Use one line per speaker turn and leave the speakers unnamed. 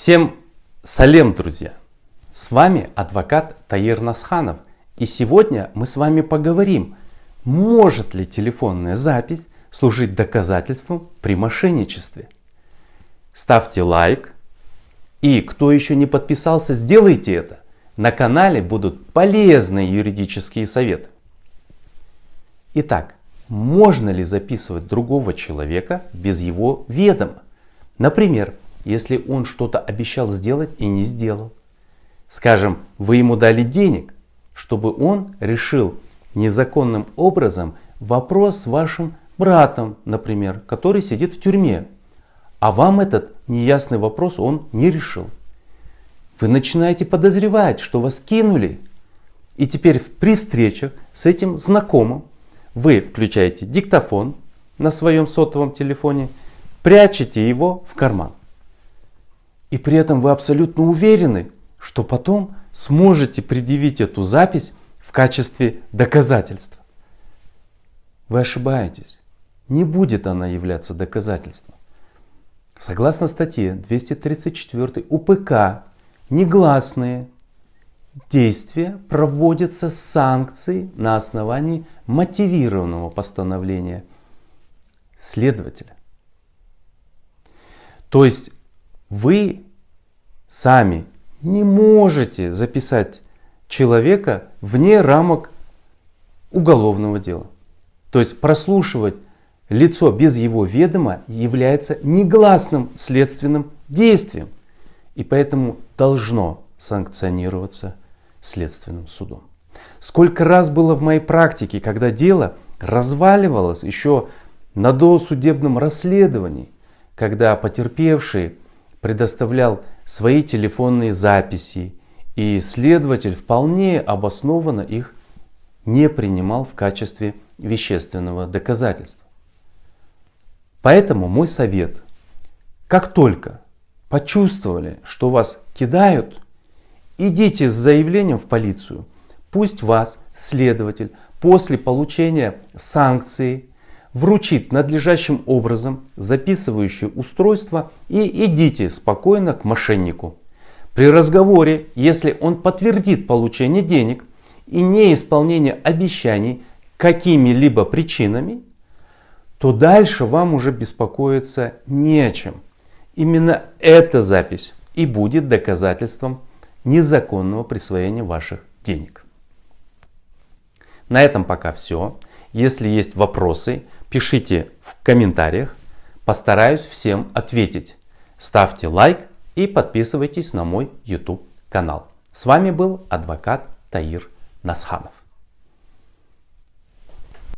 Всем салем, друзья! С вами адвокат Таир Насханов. И сегодня мы с вами поговорим, может ли телефонная запись служить доказательством при мошенничестве. Ставьте лайк. И кто еще не подписался, сделайте это. На канале будут полезные юридические советы. Итак, можно ли записывать другого человека без его ведома? Например, если он что-то обещал сделать и не сделал. Скажем, вы ему дали денег, чтобы он решил незаконным образом вопрос с вашим братом, например, который сидит в тюрьме. А вам этот неясный вопрос он не решил. Вы начинаете подозревать, что вас кинули. И теперь при встречах с этим знакомым вы включаете диктофон на своем сотовом телефоне, прячете его в карман. И при этом вы абсолютно уверены, что потом сможете предъявить эту запись в качестве доказательства. Вы ошибаетесь. Не будет она являться доказательством. Согласно статье 234 УПК, негласные действия проводятся с санкцией на основании мотивированного постановления следователя. То есть вы сами не можете записать человека вне рамок уголовного дела. То есть прослушивать лицо без его ведома является негласным следственным действием. И поэтому должно санкционироваться следственным судом. Сколько раз было в моей практике, когда дело разваливалось еще на досудебном расследовании, когда потерпевший предоставлял свои телефонные записи, и следователь вполне обоснованно их не принимал в качестве вещественного доказательства. Поэтому мой совет: как только почувствовали, что вас кидают, идите с заявлением в полицию. Пусть вас следователь после получения санкции вручит надлежащим образом записывающее устройство и идите спокойно к мошеннику. При разговоре, если он подтвердит получение денег и неисполнение обещаний какими-либо причинами, то дальше вам уже беспокоиться не о чем. Именно эта запись и будет доказательством незаконного присвоения ваших денег. На этом пока все. Если есть вопросы, пишите в комментариях. Постараюсь всем ответить. Ставьте лайк и подписывайтесь на мой YouTube канал. С вами был адвокат Таир Насханов.